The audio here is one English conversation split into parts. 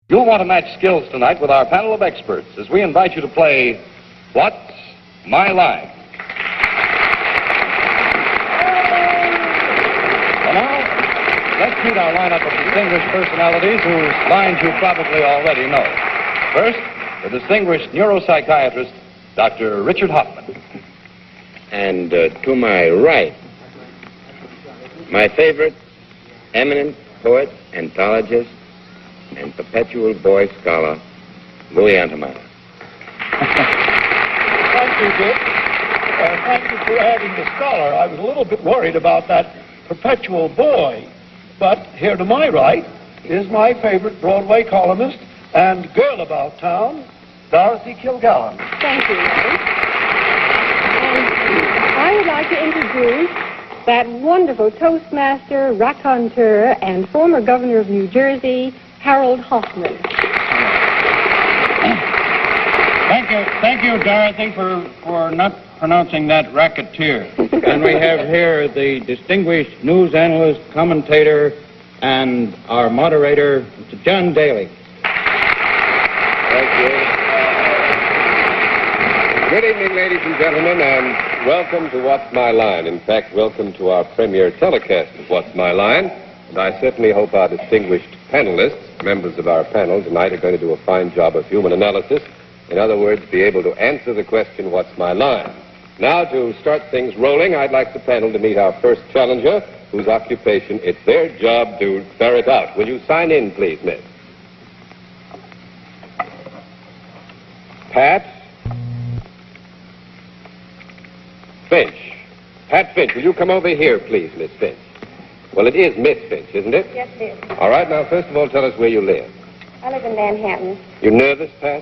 You'll want to match skills tonight with our panel of experts as we invite you to play What's My Line? Well, now, let's meet our lineup of distinguished personalities whose lines you probably already know. First, the distinguished neuropsychiatrist, Dr. Richard Hoffman. And to my right, my favorite eminent poet, anthologist, and perpetual boy scholar, Louis Antomatter. Thank you, Dick. Thank you for adding the scholar. I was a little bit worried about that perpetual boy. But here to my right is my favorite Broadway columnist and girl about town, Dorothy Kilgallen. Thank you, Larry. And I would like to introduce that wonderful Toastmaster, raconteur, and former governor of New Jersey, Harold Hoffman. Thank you, Dorothy, for not pronouncing that racketeer. And we have here the distinguished news analyst, commentator, and our moderator, Mr. John Daly. Thank you. Good evening, ladies and gentlemen, and welcome to What's My Line. In fact, welcome to our premiere telecast of What's My Line. And I certainly hope our distinguished panelists, members of our panel tonight, are going to do a fine job of human analysis. In other words, be able to answer the question, what's my line? Now, to start things rolling, I'd like the panel to meet our first challenger, whose occupation it's their job to ferret out. Will you sign in, please, miss? Pat Finch. Pat Finch, will you come over here, please, Miss Finch? Well, it is Miss Finch, isn't it? Yes, it is. All right, now, first of all, tell us where you live. I live in Manhattan. You nervous, Pat?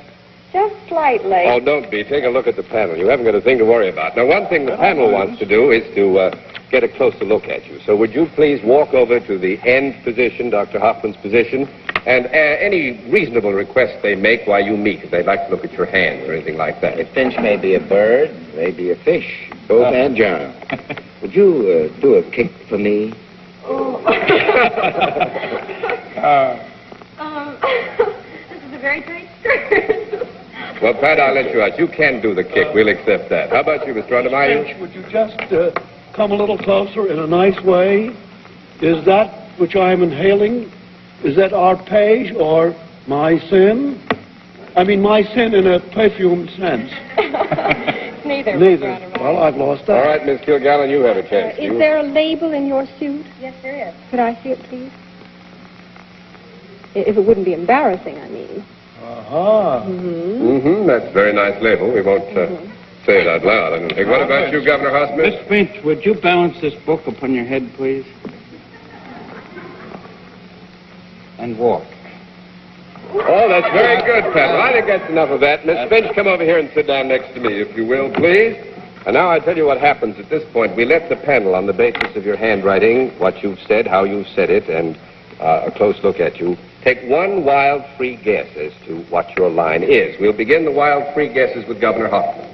Just slightly. Oh, don't be. Take a look at the panel. You haven't got a thing to worry about. Now, one thing the panel wants to do is to get a closer look at you. So would you please walk over to the end position, Dr. Hoffman's position, and any reasonable requests they make while you meet, if they'd like to look at your hands or anything like that. A finch may be a bird, may be a fish, both agile. Would you do a kick for me? Oh. This is a very tight skirt. Well, Pat, I'll let you out. You can do the kick. We'll accept that. How about you, Mr. Undermeyer? Finch, would you just come a little closer in a nice way? Is that which I'm inhaling, is that arpege or my sin? I mean, my sin in a perfumed sense. Neither. Neither. Well, I've lost that. All right, Miss Kilgallen, you have a chance. Is there a label in your suit? Yes, there is. Could I see it, please? If it wouldn't be embarrassing, I mean. Aha. That's a very nice label. We won't say it out loud, I don't think. What about you, Governor Hoffman? Miss Finch, would you balance this book upon your head, please? And walk. Oh, that's very good, Pat. Well, I think that's enough of that. Miss Finch, come over here and sit down next to me, if you will, please. And now I tell you what happens at this point. We let the panel, on the basis of your handwriting, what you've said, how you've said it, and a close look at you, take one wild free guess as to what your line is. We'll begin the wild free guesses with Governor Hoffman.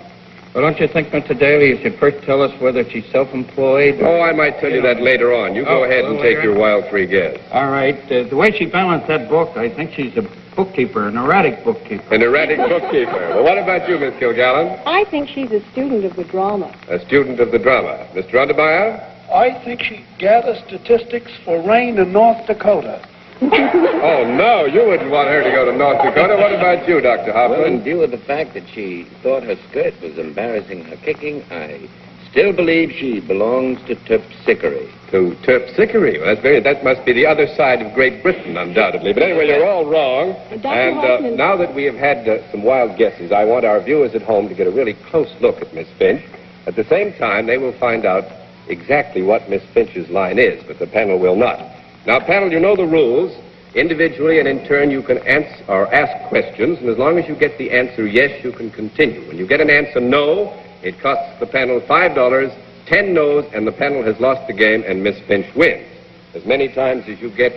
Well, don't you think, Mr. Daly, you should first tell us whether she's self-employed? Oh, I might tell you that later on. You go ahead and take your wild free guess. All right. The way she balanced that book, I think she's a bookkeeper, an erratic bookkeeper. An erratic bookkeeper. Well, what about you, Miss Kilgallen? I think she's a student of the drama. A student of the drama. Mr. Undermeyer? I think she gathers statistics for rain in North Dakota. Oh, no, you wouldn't want her to go to North Dakota. What about you, Dr. Hoffman? Well, in view of the fact that she thought her skirt was embarrassing her kicking, I still believe she belongs to Terpsichore. To Terpsichore? Well, that must be the other side of Great Britain, undoubtedly. But anyway, you're all wrong. And now that we have had some wild guesses, I want our viewers at home to get a really close look at Miss Finch. At the same time, they will find out exactly what Miss Finch's line is, but the panel will not. Now, panel, you know the rules. Individually and in turn, you can answer or ask questions, and as long as you get the answer yes, you can continue. When you get an answer no, it costs the panel $5, 10 no's, and the panel has lost the game, and Miss Finch wins. As many times as you get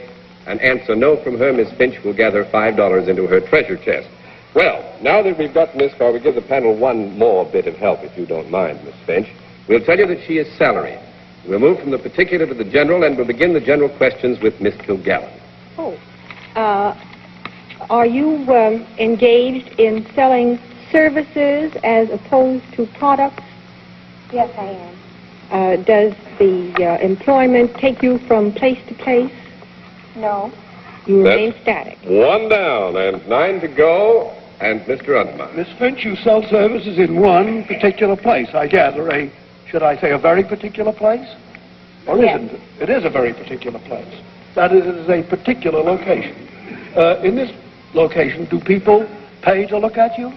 an answer no from her, Miss Finch will gather $5 into her treasure chest. Well, now that we've gotten this far, we give the panel one more bit of help, if you don't mind, Miss Finch. We'll tell you that she is salaried. We'll move from the particular to the general, and we'll begin the general questions with Miss Kilgallen. Are you engaged in selling services as opposed to products? Yes, I am. Does the employment take you from place to place? No. You remain static. One down and 9 to go. And Mr. Undermeyer. Miss Finch, you sell services in one particular place, I gather. Should I say a very particular place? Or isn't it? It is a very particular place. That is, it is a particular location. In this location, do people pay to look at you?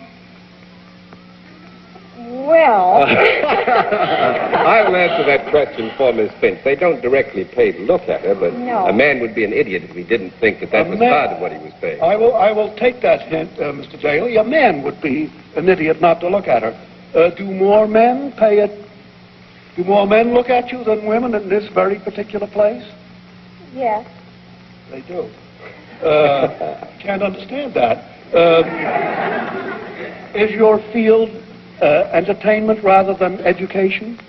Well, I will answer that question for Miss Finch. They don't directly pay to look at her, but No. a man would be an idiot if he didn't think that that was part of what he was paying. I will take that hint, Mr. Daly. A man would be an idiot not to look at her. Do more men pay it? Do more men look at you than women in this very particular place? yes. They do. Can't understand that. Is your field entertainment rather than education?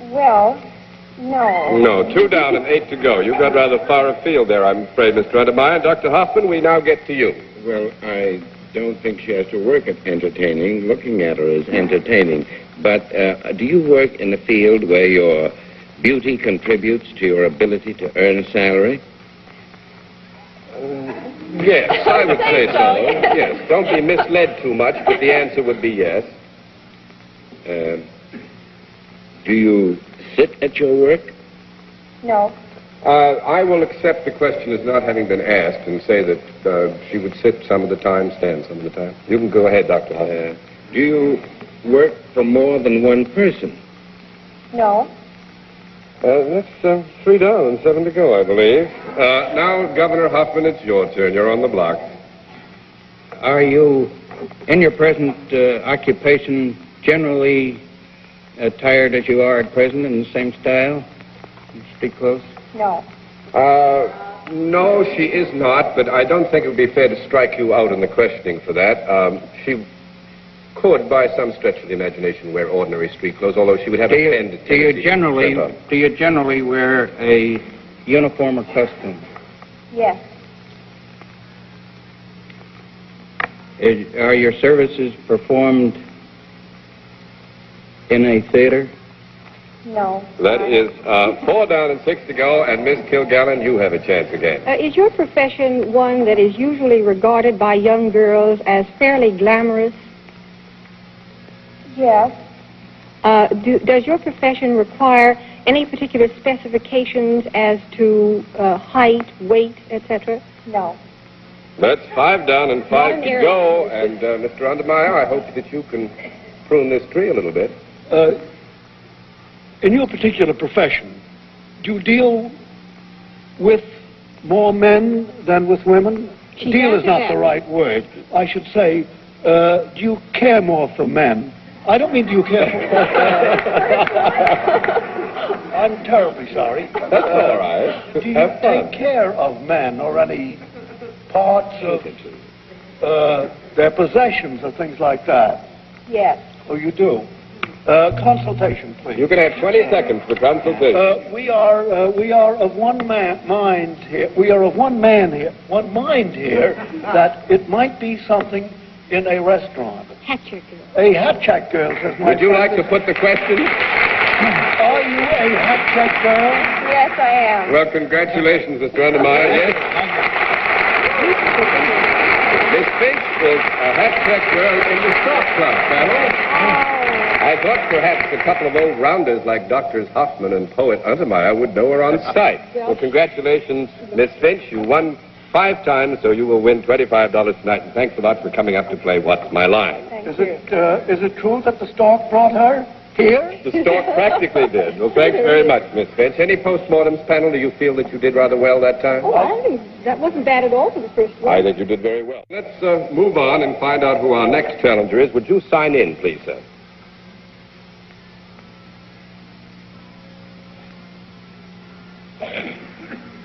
Well, no. No, 2 down and 8 to go. You got rather far afield there, I'm afraid, Mr. Undermeyer. Dr. Hoffman, we now get to you. Well, I don't think she has to work at entertaining. Looking at her is entertaining. But do you work in a field where your beauty contributes to your ability to earn a salary? Yes, I would say so. Yes, don't be misled too much, but the answer would be yes. Do you sit at your work? No. I will accept the question as not having been asked and say that she would sit some of the time, stand some of the time. You can go ahead, Dr. Hoffman. Do you work for more than one person? No. That's 3 down and 7 to go, I believe. Now, Governor Hoffman, it's your turn. You're on the block. Are you, in your present occupation, generally attired as you are at present in the same style? Speak close. No. No, she is not, but I don't think it would be fair to strike you out in the questioning for that. She could, by some stretch of the imagination, wear ordinary street clothes, although she would have a tended do you generally wear a uniform or costume? Yes. Are your services performed in a theater? No. That is 4 down and 6 to go, and Miss Kilgallen, you have a chance again. Is your profession one that is usually regarded by young girls as fairly glamorous? Yes. Does your profession require any particular specifications as to height, weight, etc.? No. That's 5 down and 5 to go, and Mr. Undermeyer, I hope that you can prune this tree a little bit. In your particular profession, do you deal with more men than with women? Deal is not the right word. I should say, do you care more for men? I don't mean do you care for... I'm terribly sorry. That's all right. Do you take care of men or any parts of their possessions or things like that? Yes. Oh, you do? Consultation, please. You can have 20 seconds for consultation. We are of one mind here. We are of one mind here, that it might be something in a restaurant. Hat check girl. A hat check girl, says my Would you friend. like to put the question? Are you a hat check girl? Yes, I am. Well, congratulations, Mr. Undermeyer. Yes. Miss Finch is a hat check girl in the soft club panel. I thought perhaps a couple of old rounders like Doctors Hoffman and Poet Untermeyer would know her on sight. Well, congratulations, Miss Finch. You won 5 times, so you will win $25 tonight. And thanks a lot for coming up to play What's My Line. Is it true that the stork brought her here? The stork practically did. Well, thanks very much, Miss Finch. Any postmortems, panel? Do you feel that you did rather well that time? Oh, I think that wasn't bad at all for the first one. I think you did very well. Let's move on and find out who our next challenger is. Would you sign in, please, sir?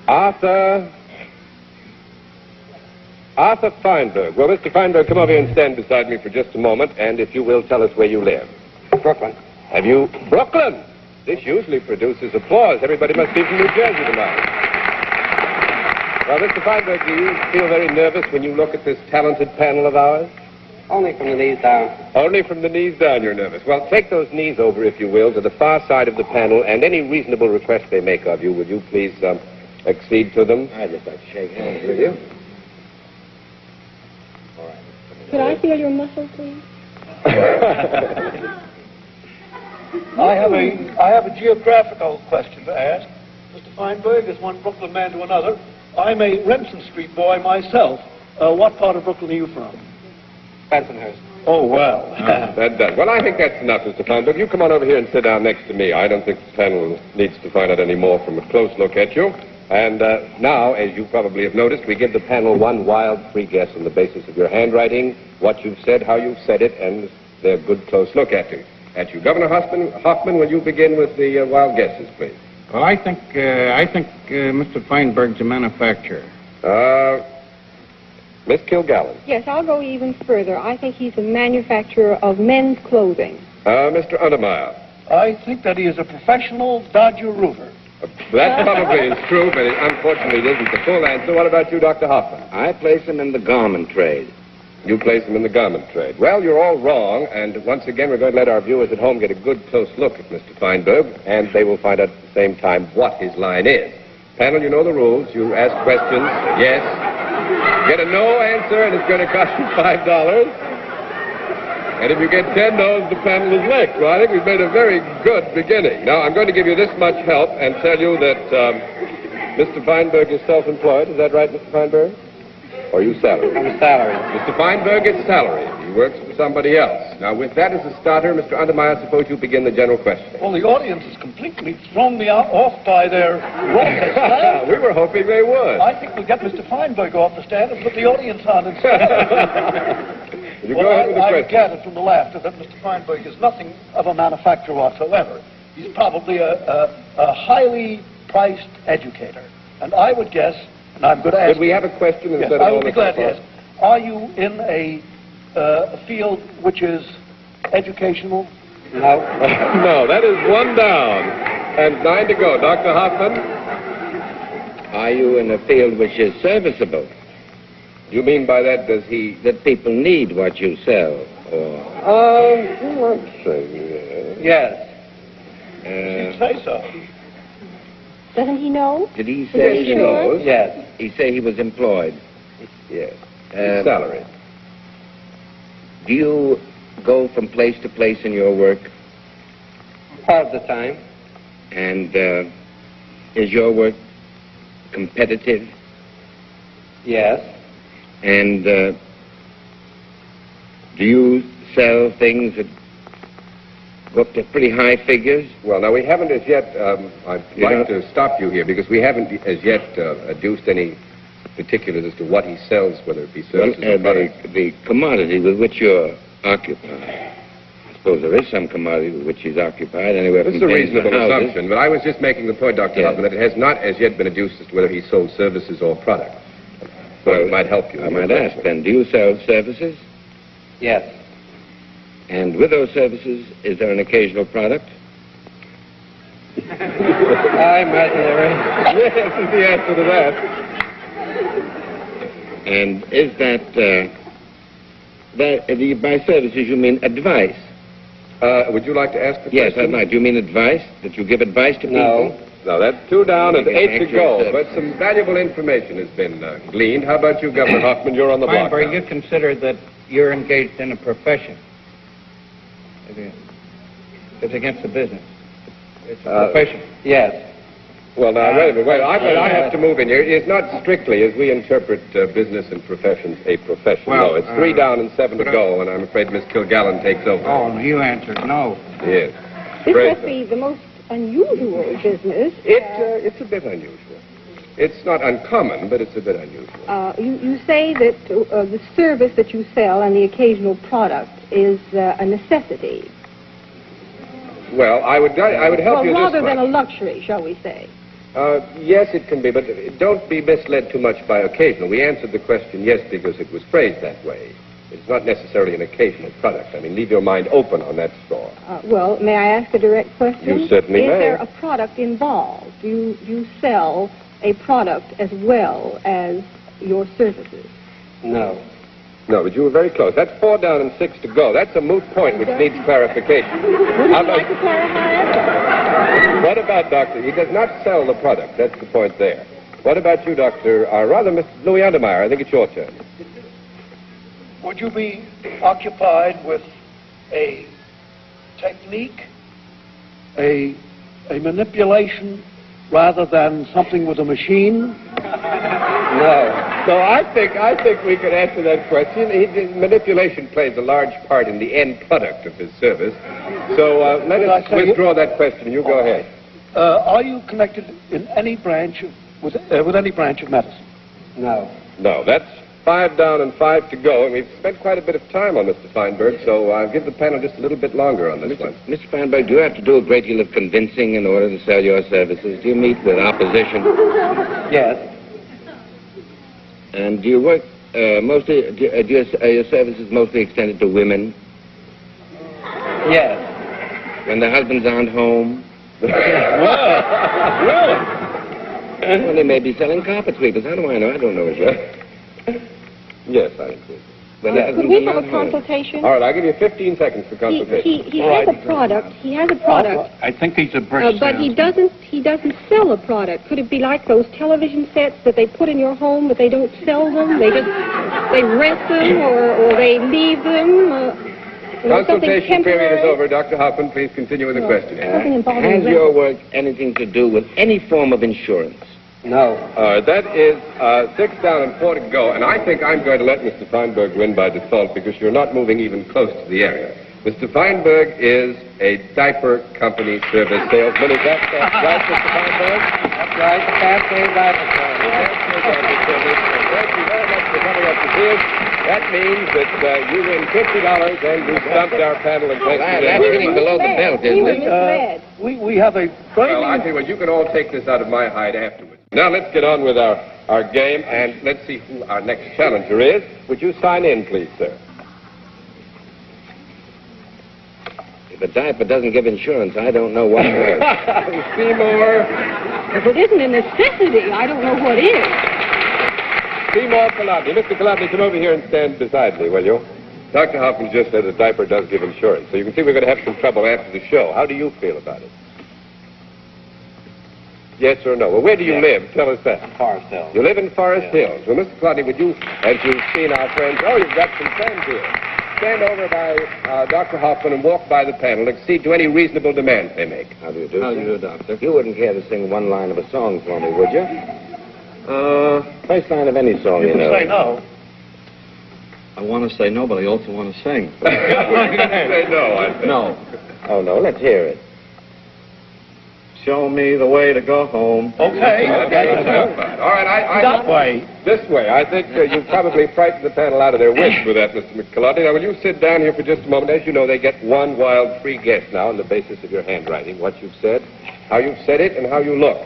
Arthur Feinberg. Well, Mr. Feinberg, come over here and stand beside me for just a moment, and if you will, tell us where you live. Brooklyn. Have you... Brooklyn! This usually produces applause. Everybody must be from New Jersey tonight. Well, Mr. Feinberg, do you feel very nervous when you look at this talented panel of ours? Only from the knees down. Only from the knees down you're nervous. Well, take those knees over, if you will, to the far side of the panel, and any reasonable request they make of you, will you please accede to them? I'd just like to shake hands with you. Could I feel your muscle, please? I have a geographical question to ask. Mr. Feinberg, as one Brooklyn man to another, I'm a Remsen Street boy myself. What part of Brooklyn are you from? Bensonhurst. Oh, well. That does. Well, I think that's enough, Mr. Feinberg. You come on over here and sit down next to me. I don't think the panel needs to find out any more from a close look at you. And now, as you probably have noticed, we give the panel one wild free guess on the basis of your handwriting, what you've said, how you've said it, and their good close look at you. Governor Hoffman, will you begin with the wild guesses, please? Well, I think Mr. Feinberg's a manufacturer. Miss Kilgallen. Yes, I'll go even further. I think he's a manufacturer of men's clothing. Mr. Untermeyer. I think that he is a professional Dodger roofer. That probably is true, but unfortunately it isn't the full answer. What about you, Dr. Hoffman? I place him in the garment trade. You place him in the garment trade. Well, you're all wrong, and once again, we're going to let our viewers at home get a good close look at Mr. Feinberg, and they will find out at the same time what his line is. Panel, you know the rules. You ask questions, yes. Get a no answer, and it's going to cost you $5. And if you get 10 no's, the panel is licked. Well, I think we've made a very good beginning. Now, I'm going to give you this much help and tell you that Mr. Feinberg is self-employed. Is that right, Mr. Feinberg? Or are you salaried? I'm salaried. Mr. Feinberg is salaried. He works for somebody else. Now, with that as a starter, Mr. Untermeyer, suppose you begin the general question. Well, the audience has completely thrown me off by their raucous We were hoping they would. I think we'll get Mr. Feinberg off the stand and put the audience on instead. You go ahead with the I question. gathered from the laughter that Mr. Feinberg is nothing of a manufacturer whatsoever. He's probably a highly priced educator. And I would guess, and I'm going to ask... Could we have a question Yes, instead of I all would be this glad to applause? ask. Are you in a field which is educational? No. No, that is one down. And 9 to go. Dr. Hoffman? Are you in a field which is serviceable? You mean by that, does he... That people need what you sell? Or let's see. Yes. You'd say so. Doesn't he know? did he say he knows? Yes. He say he was employed. Yes. He's salaried. Do you go from place to place in your work? Part of the time. And is your work competitive? Yes. And do you sell things that go up to pretty high figures? Well, now, we haven't as yet... I'd like to stop you here, because we haven't as yet adduced any particulars as to what he sells, whether it be services or products. The commodity with which you're occupied. I suppose there is some commodity with which he's occupied, anywhere This from is a tens to reasonable houses. assumption, but I was just making the point, Dr. Yes. Hoffman, that it has not as yet been adduced as to whether he sold services or products. Well, it might help you. I might ask then, do you sell services? Yes. And with those services, is there an occasional product? I imagine there is. Yes, is the answer to that. And is by services you mean advice? Would you like to ask the Yes, question? I'd like. Do you mean advice? That you give advice to No. people? No, that's 2 down and 8 to Actual go. service. But some valuable information has been gleaned. How about you, Governor Hoffman? You're on the block Feinberg, now. you consider that you're engaged in a profession. It's against the business. It's a profession. Yes. Well, now, wait a minute. I have to move in here. It's not strictly, as we interpret business and professions, a profession. Well, no, it's 3 down and 7 to go, and I'm afraid Miss Kilgallen takes over. Oh, you answered no. Yes. This Great. must be the most unusual business. It's a bit unusual. It's not uncommon, but it's a bit unusual. You say that the service that you sell and the occasional product is a necessity. Well, I would help you rather this than a much. luxury, shall we say. Yes, it can be, but don't be misled too much by occasional. We answered the question yes because it was phrased that way. It's not necessarily an occasional product. I mean, leave your mind open on that score. Well, may I ask a direct question? You certainly is may. there a product involved? Do you sell a product as well as your services? No, but you were very close. That's 4 down and 6 to go. That's a moot point which needs clarification. Would you like to clarify it? What about Doctor? He does not sell the product. That's the point there. What about you, Doctor? Rather, Mr. Louis Undermeyer. I think it's your turn. Would you be occupied with a technique, a manipulation, rather than something with a machine? No. So I think we could answer that question. Manipulation plays a large part in the end product of his service. So let us withdraw that question. You go ahead. Are you connected in any branch with any branch of medicine? No, that's 5 down and 5 to go, and we've spent quite a bit of time on Mr. Feinberg, so I'll give the panel just a little bit longer on this one. Mr. Feinberg, do you have to do a great deal of convincing in order to sell your services? Do you meet with opposition? Yes. And do you work mostly, are your services mostly extended to women? Yes. When their husbands aren't home? Really? Well, they may be selling carpet sweepers. How do I know? I don't know as well. Yes, I agree. Could we have a consultation? All right, I'll give you 15 seconds for consultation. He has a product. He has a product. I think he's a brick But he doesn't sell a product. Could it be like those television sets that they put in your home, but they don't sell them? They rent them or they leave them? Consultation period is over. Dr. Hoffman, please continue with the question. Has your work anything to do with any form of insurance? No. That is 6 down and 4 to go, and I think I'm going to let Mr. Feinberg win by default because you're not moving even close to the area. Mr. Feinberg is a diaper company service salesman. Is that right, Mr. Feinberg? That's right, the Cascade Diaper Service. Thank you very much for coming up to see us. That means that you win $50 and you stumped our panel and thank you. That's hitting below the belt, isn't it? We have a Well, I tell you what, you can all take this out of my hide afterwards. Now let's get on with our game, and let's see who our next challenger is. Would you sign in, please, sir? If a diaper doesn't give insurance, I don't know what will. Seymour. If it isn't a necessity, I don't know what is. Seymour Kalodny. Mr. Kalodny, come over here and stand beside me, will you? Dr. Hoffman just said a diaper does give insurance, so you can see we're going to have some trouble after the show. How do you feel about it? Yes or no? Well, where do you live? Tell us that. Forest Hills. You live in Forest Hills. Well, Mr. Kalodny, would you, as you've seen our friends, oh, you've got some friends here. Stand over by Dr. Hoffman and walk by the panel, accede to any reasonable demands they make. How do you do, How do you do, Doctor? You wouldn't care to sing one line of a song for me, would you? First line of any song, you know. Say no. I want to say no, but I also want to sing. Say no, I think. No. Oh, no, let's hear it. Show me the way to go home. Okay. All right, That way. This way. I think you've probably frightened the panel out of their wits with that, Mr. McCullough. Now, will you sit down here for just a moment? As you know, they get one wild free guess now on the basis of your handwriting, what you've said, how you've said it, and how you look.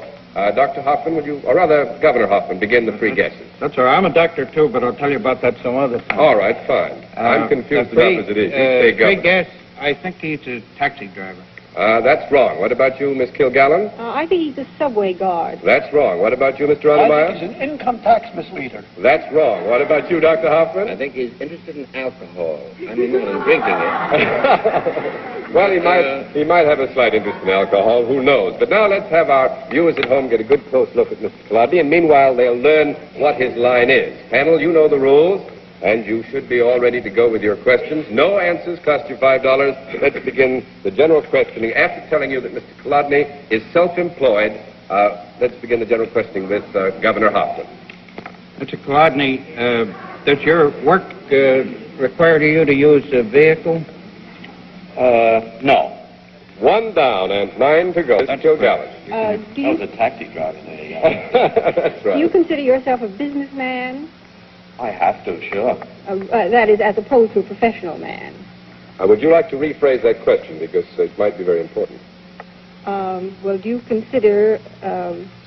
Dr. Hoffman, would you, or rather, Governor Hoffman, begin the free guesses? That's all right. I'm a doctor, too, but I'll tell you about that some other time. All right, fine. I'm confused enough as it is. You say free Governor. guess, I think he's a taxi driver. That's wrong. What about you, Miss Kilgallen? I think he's a subway guard. That's wrong. What about you, Mr. I Undermeyer? think he's an income tax misleader. That's wrong. What about you, Dr. Hoffman? I think he's interested in alcohol. I mean, not in drinking it. Well, he might have a slight interest in alcohol. Who knows? But now let's have our viewers at home get a good close look at Mr. Kalodny, and meanwhile they'll learn what his line is. Panel, you know the rules, and you should be all ready to go with your questions. No answers cost you $5. Let's begin the general questioning. After telling you that Mr. Kalodny is self-employed, let's begin the general questioning with Governor Hoffman. Mr. Kalodny, does your work require you to use a vehicle? No. 1 down and 9 to go. That's Joe Gallup. Do you, a taxi driver there. That's right. do you consider yourself a businessman? I have to, sure. That is, as opposed to a professional man. Would you like to rephrase that question, because it might be very important? Well, do you consider...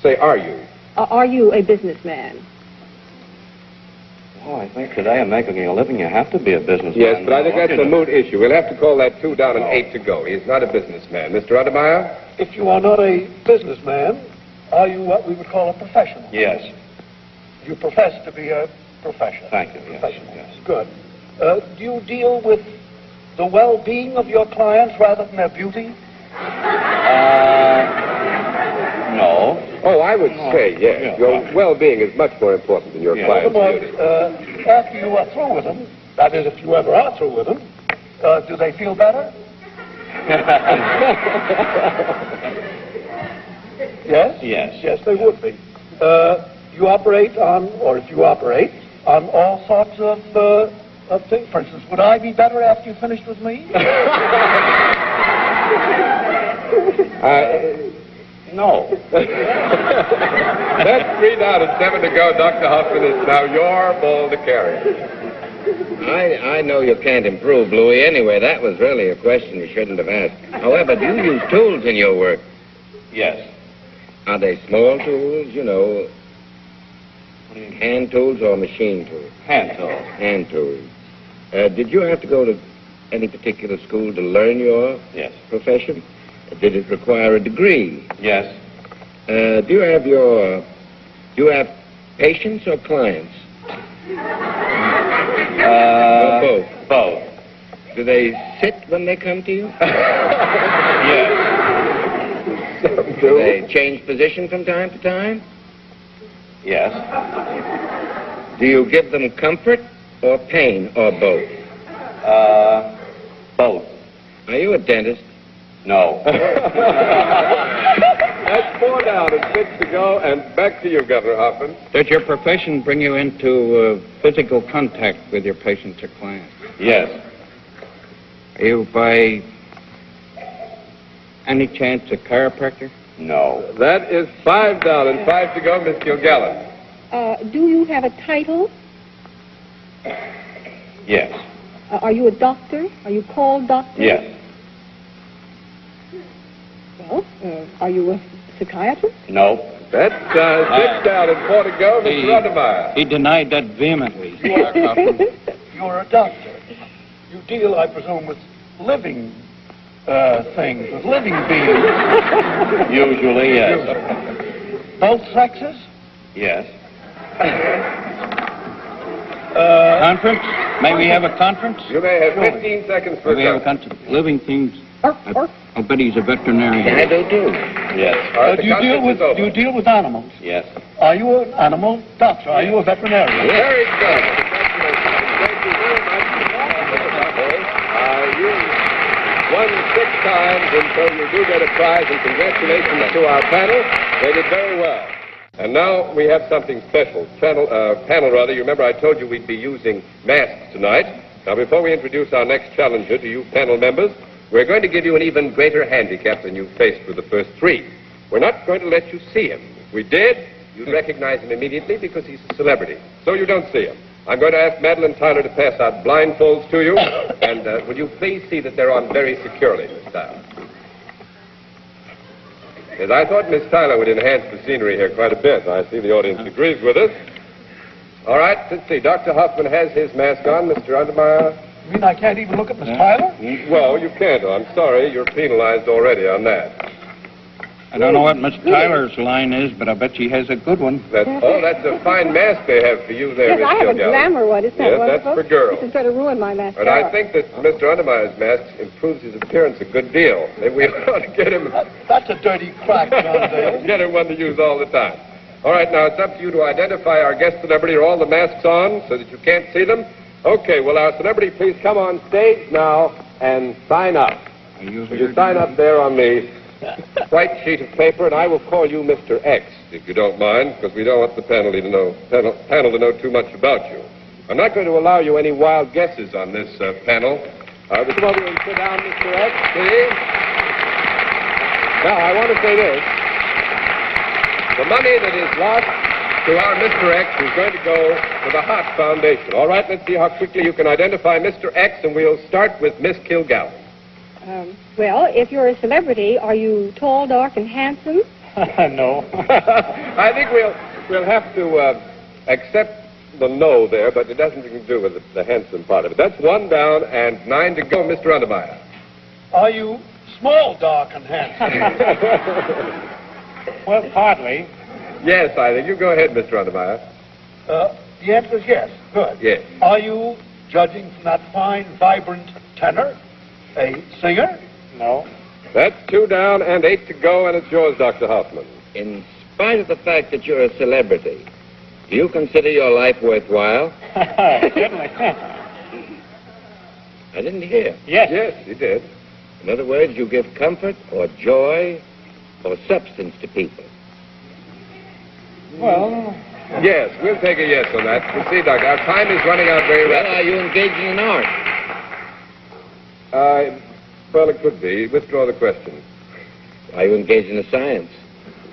Say, are you? Are you a businessman? Oh, I think today in making a living, you have to be a businessman. Yes, but I think that's a moot issue. We'll have to call that 2 down and 8 to go. He is not a businessman. Mr. Undermeyer? If you are not a businessman, Are you what we would call a professional? Yes. You profess to be a professional. Thank you. Yes. Professional. Yes. Good. Do you deal with the well-being of your clients rather than their beauty? No. Oh, I would say yes. Yeah. Your well-being is much more important than your client's beauty. After you are through with them, that is, if you ever are through with them, do they feel better? Yes? Yes. Yes, they would be. You operate on, or if you operate, on all sorts of things. For instance, would I be better after you finished with me? No. That's 3 down and 7 to go. Dr. Hoffman, it's now your ball to carry. I know you can't improve, Louis. Anyway, that was really a question you shouldn't have asked. However, do you use tools in your work? Yes. Are they small tools, you know, hand tools or machine tools? Hand tools. Hand tools. Did you have to go to any particular school to learn your Yes. profession? Did it require a degree? Yes. Do you have patients or clients? Or both? Both. Do they sit when they come to you? Yes. Do they change position from time to time? Yes. Do you give them comfort or pain or both? Both. Are you a dentist? No. That's 4 down and 6 to go, and back to you, Governor Hoffman. Does your profession bring you into physical contact with your patients or clients? Yes. Are you, by any chance, a chiropractor? No. That is 5 down and 5 to go, Miss Kilgallen. Do you have a title? Yes. Are you a doctor? Are you called doctor? Yes. Well, are you a psychiatrist? No. That's 6 down and 4 to go, Mr. Untermeyer. He denied that vehemently. Dr. Hoffman. You're a doctor. You deal, I presume, with living things, with living beings. Usually, yes. Both sexes? Yes. Conference? May we have a conference? You may have 15 seconds for May we have a conference. conference? Living things. I'll bet he's a veterinarian. I do too. Yes. All right, Do the you conference is over. deal with animals? Yes. Are you an animal doctor? Are you a veterinarian? Very good. Thank you very much. You won 6 times, and so you do get a prize, and congratulations to our panel. They did very well. And now we have something special. Panel, you remember I told you we'd be using masks tonight. Now, before we introduce our next challenger to you panel members, we're going to give you an even greater handicap than you faced for the first 3. We're not going to let you see him. If we did, you'd recognize him immediately because he's a celebrity. So you don't see him. I'm going to ask Madeline Tyler to pass out blindfolds to you. And will you please see that they're on very securely, Miss Tyler? Yes, I thought Miss Tyler would enhance the scenery here quite a bit. I see the audience agrees with us. All right, let's see. Dr. Hoffman has his mask on. Mr. Untermeyer? You mean I can't even look at Miss Tyler? Well, you can't. I'm sorry. You're penalized already on that. I don't know what Miss Tyler's line is, but I bet she has a good one. That's a fine mask they have for you there, Yes, Miss I have a Kilgallen. glamour one. Isn't that Yes, that's wonderful? for girls. This is going to ruin my And mascara. I think that Mr. Untermeyer's mask improves his appearance a good deal. Maybe we ought to get him That's a dirty crack, John Dale. get him one to use all the time. All right, now it's up to you to identify our guest celebrity. Are all the masks on so that you can't see them? Okay, will our celebrity please come on stage now and sign up? Will you sign up there on the white sheet of paper, and I will call you Mr. X, if you don't mind, because we don't want the panel to know too much about you. I'm not going to allow you any wild guesses on this panel. Would you come over and sit down, Mr. X, please? Now, I want to say this. The money that is lost to our Mr. X is going to go to the Heart Foundation. All right, let's see how quickly you can identify Mr. X, and we'll start with Miss Kilgallen. Well, if you're a celebrity, are you tall, dark, and handsome? No. I think we'll have to accept the no there, but it doesn't have to do with the handsome part of it. That's 1 down and 9 to go, Mr. Untermeyer. Are you small, dark, and handsome? Well, partly. Yes, I think. You go ahead, Mr. Untermeyer. The answer is yes. Good. Yes. Are you judging from that fine, vibrant tenor a singer? No. That's 2 down and 8 to go, and it's yours, Dr. Hoffman. In spite of the fact that you're a celebrity, do you consider your life worthwhile? Certainly. I didn't hear. Yes. Yes, you did. In other words, you give comfort or joy or substance to people. Well, Yes, we'll take a yes on that. You see, Doctor, our time is running out very Well, rapidly. are you engaging in art? Well, it could be. Withdraw the question. Are you engaged in a science?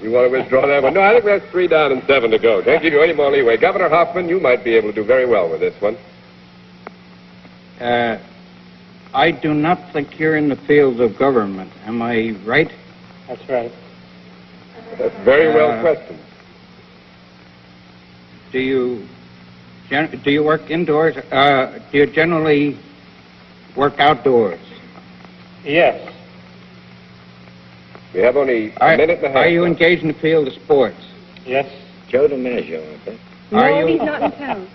You want to withdraw that one? No, I think that's 3 down and 7 to go. Can't give you any more leeway. Governor Hoffman, you might be able to do very well with this one. I do not think you're in the field of government. Am I right? That's right. That's very well questioned. Do you work indoors? Do you generally work outdoors? Yes. We have only a minute and a half. Are you engaged in the field of sports? Yes. Joe DiMaggio, I bet. No, he's not in town.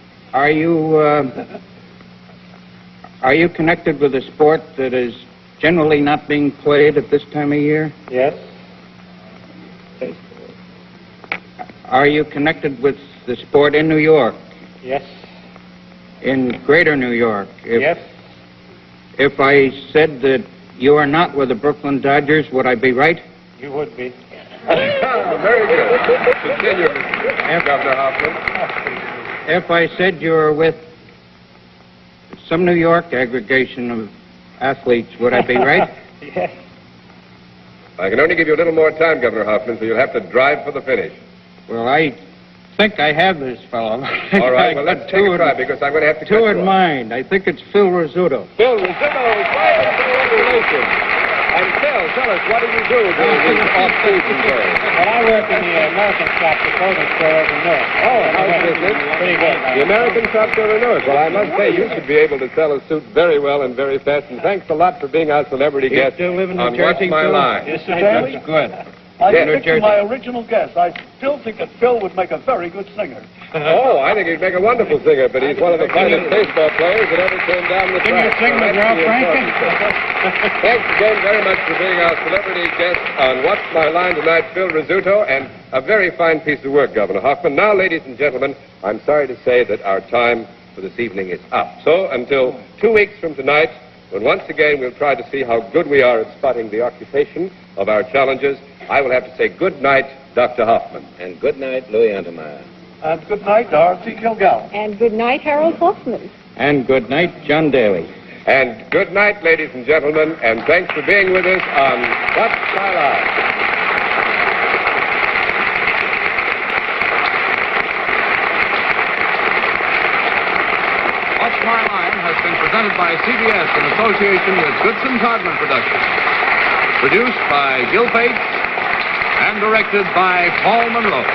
Are you connected with a sport that is generally not being played at this time of year? Yes. Are you connected with the sport in New York? Yes. In greater New York? Yes. If I said that you are not with the Brooklyn Dodgers, would I be right? You would be. Very good. Continue, Governor Hoffman. If I said you were with some New York aggregation of athletes, would I be right? Yes. I can only give you a little more time, Governor Hoffman, so you'll have to drive for the finish. Well, I think I have this fellow. All right, well, let's take a try, because I'm going to have to cut Two you in off. mind. I think it's Phil Rizzuto. Phil Rizzuto is right, and congratulations. And Phil, tell us, what do you do during these off-season days? Well, I work in the American shop, the clothing store over in Newark. Oh, how's business? Pretty good. The American shop's over in Newark. Well, I must say, you should be able to sell a suit very well and very fast, and thanks a lot for being our celebrity You guest still live in New on Jersey, What's My Phil? Line. Yes, Stanley? that's good. I Yes. stick to my original guess. I still think that Phil would make a very good singer. Oh, I think he'd make a wonderful singer, but he's one of the finest baseball players that ever came down the Can you track. sing So with that's Ralph the Franklin? important thing. Thanks again very much for being our celebrity guest on What's My Line tonight, Phil Rizzuto, and a very fine piece of work, Governor Hoffman. Now, ladies and gentlemen, I'm sorry to say that our time for this evening is up. So, until 2 weeks from tonight, when once again we'll try to see how good we are at spotting the occupation of our challengers, I will have to say good night, Dr. Hoffman. And good night, Louis Untermeyer. And good night, Dorothy Kilgallen. And good night, Harold Hoffman. And good night, John Daly. And good night, ladies and gentlemen, and thanks for being with us on What's My Line. What's My Line has been presented by CBS in association with Goodson Todman Productions. Produced by Gil Bates and directed by Paul Monroe.